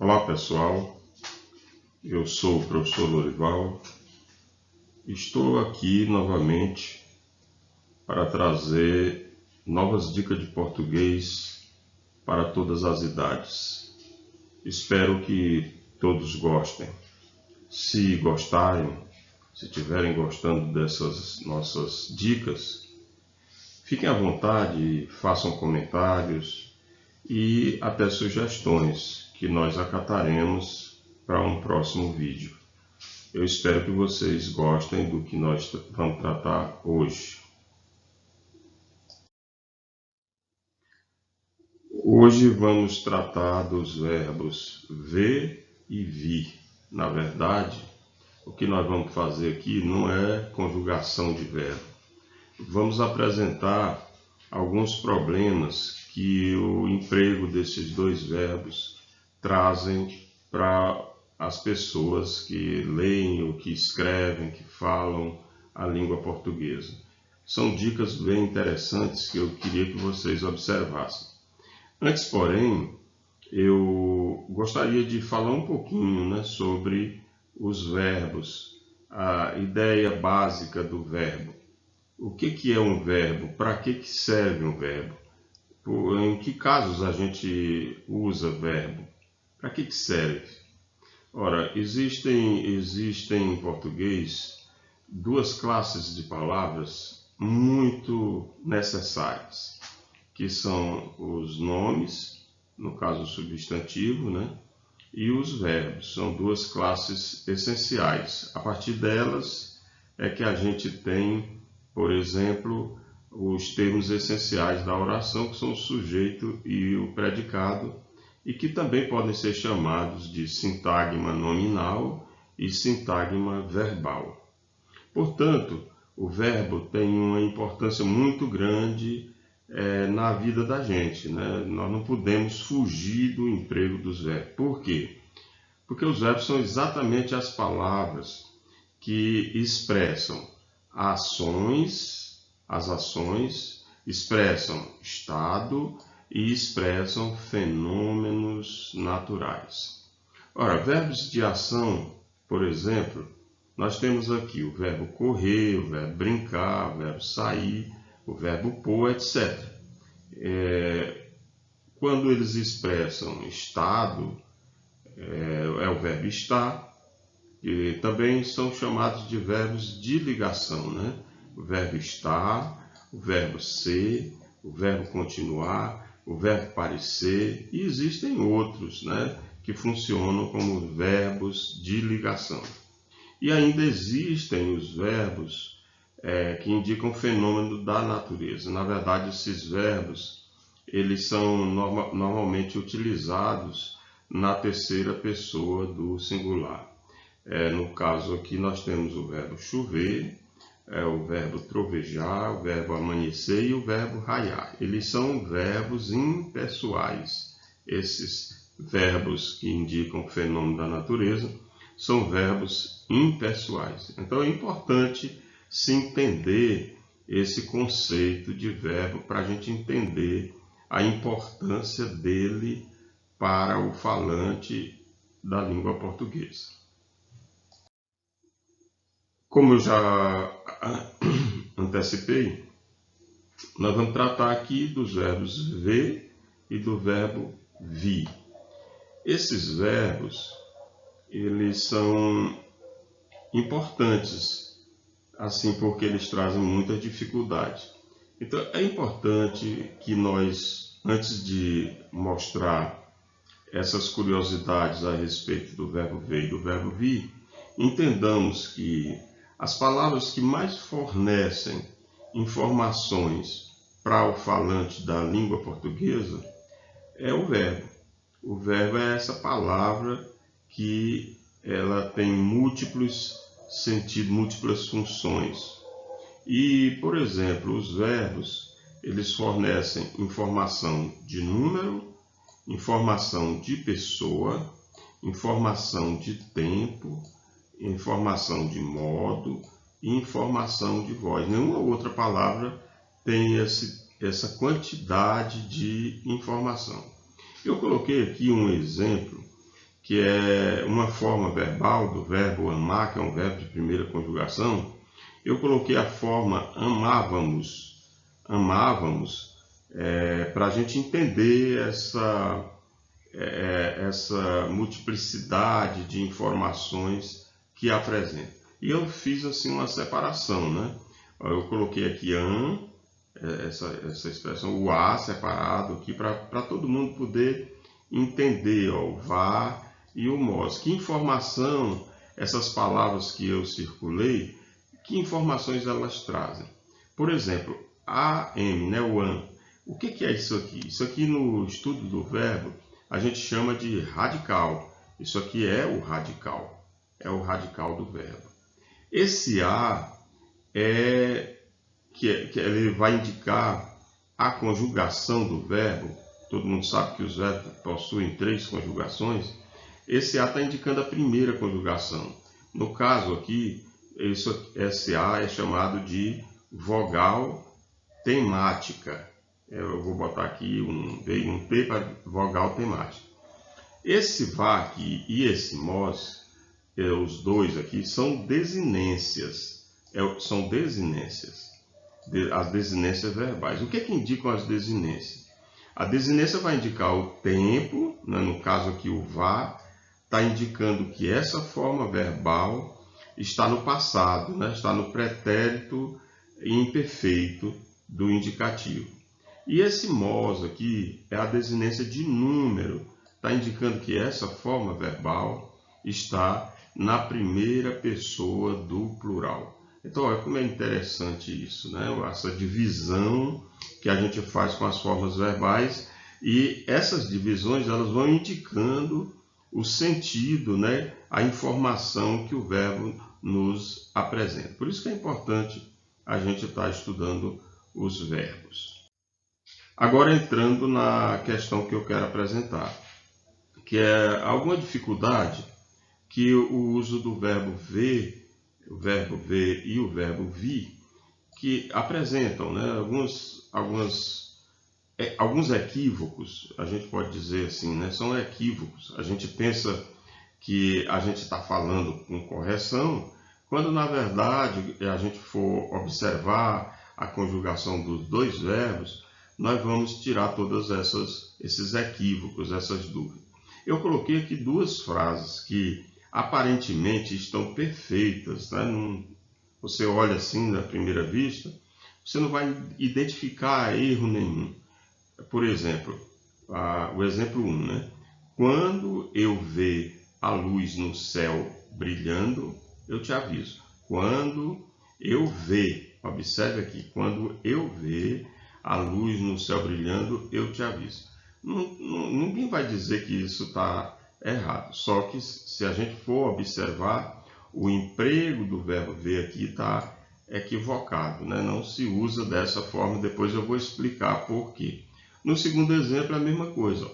Olá pessoal, eu sou o professor Lorival. Estou aqui novamente para trazer novas dicas de português para todas as idades. Espero que todos gostem. Se gostarem, se estiverem gostando dessas nossas dicas, fiquem à vontade, façam comentários e até sugestões que nós acataremos para um próximo vídeo. Eu espero que vocês gostem do que nós vamos tratar hoje. Hoje vamos tratar dos verbos ver e vir. Na verdade, o que nós vamos fazer aqui não é conjugação de verbo. Vamos apresentar alguns problemas que o emprego desses dois verbos trazem para as pessoas que leem ou que escrevem, que falam a língua portuguesa. São dicas bem interessantes que eu queria que vocês observassem. Antes, porém, eu gostaria de falar um pouquinho, sobre os verbos, a ideia básica do verbo. O que é um verbo? Para que serve um verbo? Em que casos a gente usa verbo? Para que serve? Ora, existem em português duas classes de palavras muito necessárias, que são os nomes, no caso o substantivo, e os verbos. São duas classes essenciais. A partir delas é que a gente tem, por exemplo, os termos essenciais da oração, que são o sujeito e o predicado, e que também podem ser chamados de sintagma nominal e sintagma verbal. Portanto, o verbo tem uma importância muito grande na vida da gente, Nós não podemos fugir do emprego dos verbos. Por quê? Porque os verbos são exatamente as palavras que expressam ações, as ações expressam estado e expressam fenômenos naturais. Ora, verbos de ação, por exemplo, nós temos aqui o verbo correr, o verbo brincar, o verbo sair, o verbo pôr, etc. Quando eles expressam estado, é o verbo estar, e também são chamados de verbos de ligação, O verbo estar, o verbo ser, o verbo continuar, o verbo parecer, e existem outros, que funcionam como verbos de ligação. E ainda existem os verbos que indicam fenômeno da natureza. Na verdade, esses verbos eles são normalmente utilizados na terceira pessoa do singular. No caso aqui nós temos o verbo chover, o verbo trovejar, o verbo amanhecer e o verbo raiar. Eles são verbos impessoais. Esses verbos que indicam fenômeno da natureza são verbos impessoais. Então é importante se entender esse conceito de verbo para a gente entender a importância dele para o falante da língua portuguesa. Como eu já antecipei, nós vamos tratar aqui dos verbos ver e do verbo vir. Esses verbos, eles são importantes, assim, porque eles trazem muita dificuldade. Então, é importante que nós, antes de mostrar essas curiosidades a respeito do verbo ver e do verbo vir, entendamos que as palavras que mais fornecem informações para o falante da língua portuguesa é o verbo. O verbo é essa palavra que ela tem múltiplos sentidos, múltiplas funções. E, por exemplo, os verbos, eles fornecem informação de número, informação de pessoa, informação de tempo, informação de modo e informação de voz. Nenhuma outra palavra tem essa quantidade de informação. Eu coloquei aqui um exemplo que é uma forma verbal do verbo amar, que é um verbo de primeira conjugação, eu coloquei a forma amávamos, para a gente entender essa multiplicidade de informações que apresenta. E eu fiz assim uma separação, né? Eu coloquei aqui essa expressão, o a separado aqui, para todo mundo poder entender, ó, o vá e o mos. Que informação, essas palavras que eu circulei, que informações elas trazem? Por exemplo, am, né, o am. O que é isso aqui? Isso aqui no estudo do verbo a gente chama de radical. Isso aqui é o radical do verbo. Esse a que ele vai indicar a conjugação do verbo. Todo mundo sabe que os verbos possuem 3 conjugações. Esse a está indicando a primeira conjugação. No caso aqui, esse a é chamado de vogal temática. Eu vou botar aqui um V e um T para vogal temática. Esse vá aqui e esse mos, os dois aqui, são desinências. São desinências. As desinências verbais. O que indicam as desinências? A desinência vai indicar o tempo, né? No caso aqui o vá, está indicando que essa forma verbal está no passado, né? Está no pretérito imperfeito do indicativo. E esse mos aqui é a desinência de número, está indicando que essa forma verbal está na primeira pessoa do plural. Então, olha como é interessante isso, né? Essa divisão que a gente faz com as formas verbais, e essas divisões elas vão indicando o sentido, né? A informação que o verbo nos apresenta. Por isso que é importante a gente estar estudando os verbos. Agora entrando na questão que eu quero apresentar, que é alguma dificuldade que o uso do verbo ver, o verbo ver e o verbo vir, que apresentam, né, alguns equívocos, a gente pode dizer assim, né, são equívocos. A gente pensa que a gente está falando com correção, quando na verdade a gente for observar a conjugação dos dois verbos, nós vamos tirar todos esses equívocos, essas dúvidas. Eu coloquei aqui 2 frases que aparentemente estão perfeitas, né? Você olha assim na primeira vista, você não vai identificar erro nenhum. Por exemplo, o exemplo 1, né? Quando eu ver a luz no céu brilhando, eu te aviso. Quando eu ver, observe aqui, quando eu ver a luz no céu brilhando, eu te aviso. Ninguém vai dizer que isso está errado, só que se a gente for observar, o emprego do verbo ver aqui está equivocado, né? Não se usa dessa forma, depois eu vou explicar por quê. No segundo exemplo é a mesma coisa,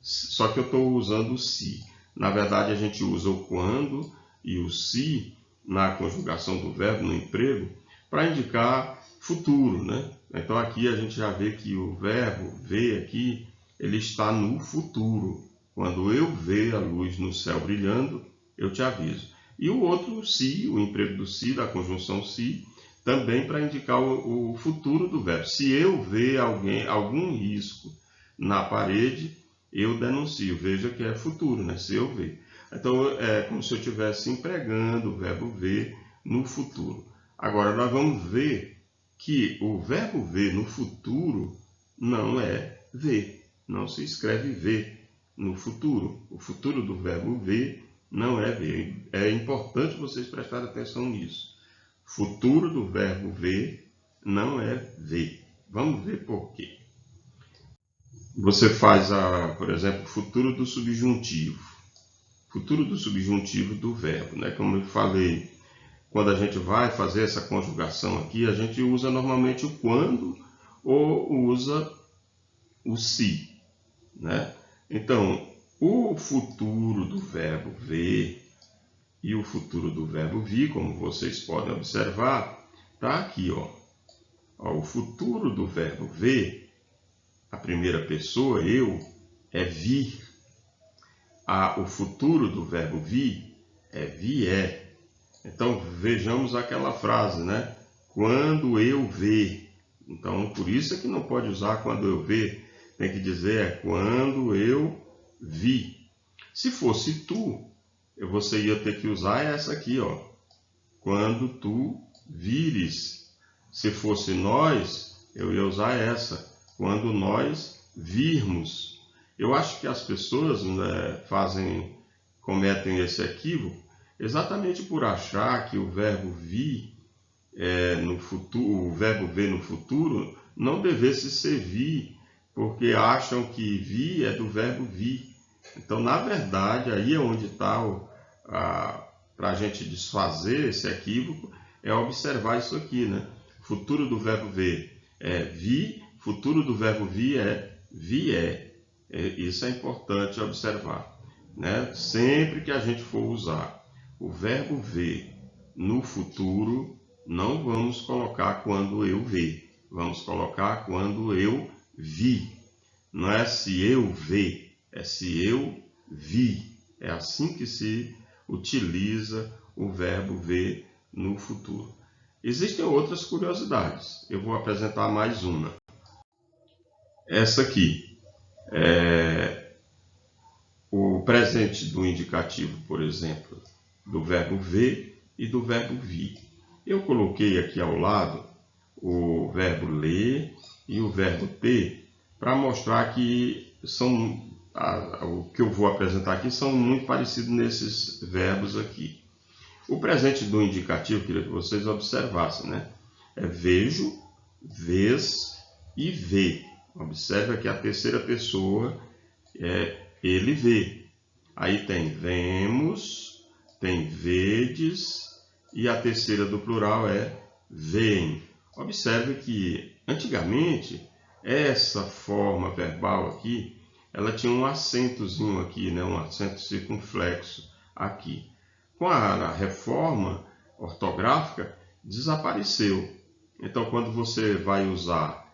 só que eu estou usando o se. Na verdade a gente usa o quando e o se na conjugação do verbo, no emprego, para indicar futuro, né? Então aqui a gente já vê que o verbo ver aqui, ele está no futuro. Quando eu ver a luz no céu brilhando, eu te aviso. E o outro se, o emprego do se, da conjunção se, também para indicar o futuro do verbo. Se eu ver algum risco na parede, eu denuncio. Veja que é futuro, né? Se eu ver. Então é como se eu estivesse empregando o verbo ver no futuro. Agora nós vamos ver que o verbo ver no futuro não é ver, não se escreve ver no futuro. O futuro do verbo ver não é ver. É importante vocês prestarem atenção nisso. Futuro do verbo ver não é ver. Vamos ver por quê. Você faz, por exemplo, futuro do subjuntivo. Futuro do subjuntivo do verbo, né? Como eu falei, quando a gente vai fazer essa conjugação aqui, a gente usa normalmente o quando ou usa o se, né? Então, o futuro do verbo ver e o futuro do verbo vir, como vocês podem observar, está aqui, ó. O futuro do verbo ver, a primeira pessoa, eu, é vir. o futuro do verbo vir é vier. Então vejamos aquela frase, né? Quando eu ver. Então por isso é que não pode usar quando eu ver. Tem que dizer quando eu vi. Se fosse tu, você ia ter que usar essa aqui, ó. Quando tu vires. Se fosse nós, eu ia usar essa. Quando nós virmos. Eu acho que as pessoas, né, cometem esse equívoco exatamente por achar que o verbo vir no futuro, o verbo ver no futuro, não devesse ser vir, porque acham que vir é do verbo vir. Então, na verdade, aí é onde está para a gente desfazer esse equívoco, é observar isso aqui, né? Futuro do verbo ver é vir, futuro do verbo vir é vier. Isso é importante observar, né? Sempre que a gente for usar o verbo ver no futuro, não vamos colocar quando eu ver, vamos colocar quando eu vi. Não é se eu ver, é se eu vi. É assim que se utiliza o verbo ver no futuro. Existem outras curiosidades. Eu vou apresentar mais uma. Essa aqui. O presente do indicativo, por exemplo, do verbo ver e do verbo vir. Eu coloquei aqui ao lado o verbo ler e o verbo ter para mostrar que o que eu vou apresentar aqui são muito parecidos nesses verbos aqui. O presente do indicativo, queria que vocês observassem, né? É vejo, vês e vê. Observe aqui a terceira pessoa, ele vê. Aí tem vemos, tem vedes e a terceira do plural é veem. Observe que antigamente essa forma verbal aqui, ela tinha um acentozinho aqui, né? Um acento circunflexo aqui. Com a reforma ortográfica, desapareceu. Então, quando você vai usar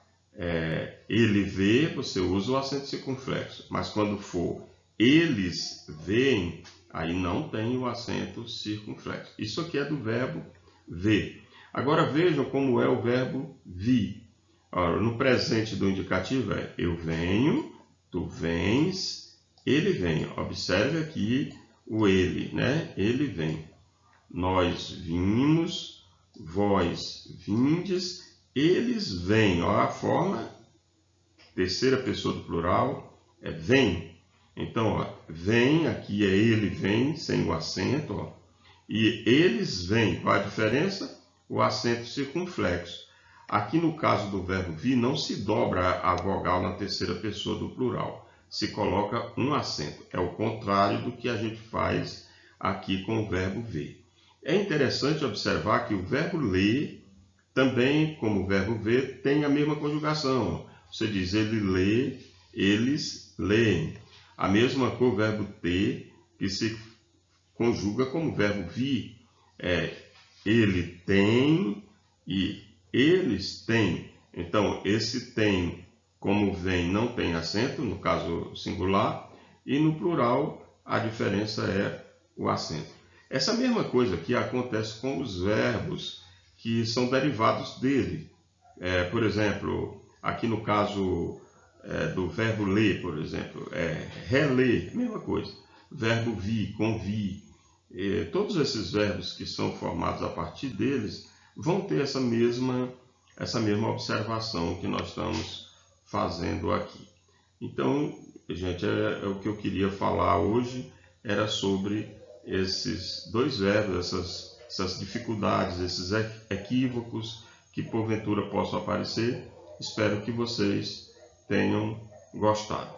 ele vê, você usa o acento circunflexo. Mas quando for eles veem, aí não tem o acento circunflexo. Isso aqui é do verbo ver. Agora vejam como é o verbo vir. Ora, no presente do indicativo é eu venho, tu vens, ele vem. Observe aqui o ele, né? Ele vem. Nós vimos, vós vindes, eles vêm. Olha a forma, terceira pessoa do plural, é vem. Então, ó, vem, aqui é ele vem, sem o acento, ó, e eles vêm. Qual a diferença? O acento circunflexo. Aqui no caso do verbo vir, não se dobra a vogal na terceira pessoa do plural, se coloca um acento. É o contrário do que a gente faz aqui com o verbo ver. É interessante observar que o verbo ler, também como o verbo ver, tem a mesma conjugação. Você diz ele lê, eles leem. A mesma coisa o verbo ter, que se conjuga como o verbo vir. Ele tem e eles têm. Então, esse tem, como vem, não tem acento, no caso singular, e no plural a diferença é o acento. Essa mesma coisa aqui acontece com os verbos que são derivados dele. Por exemplo, aqui no caso do verbo ler, por exemplo, reler, mesma coisa. Verbo vir, convir. Todos esses verbos que são formados a partir deles vão ter essa mesma observação que nós estamos fazendo aqui. Então, gente, o que eu queria falar hoje era sobre esses dois verbos, essas dificuldades, esses equívocos que porventura possam aparecer. Espero que vocês tenham gostado.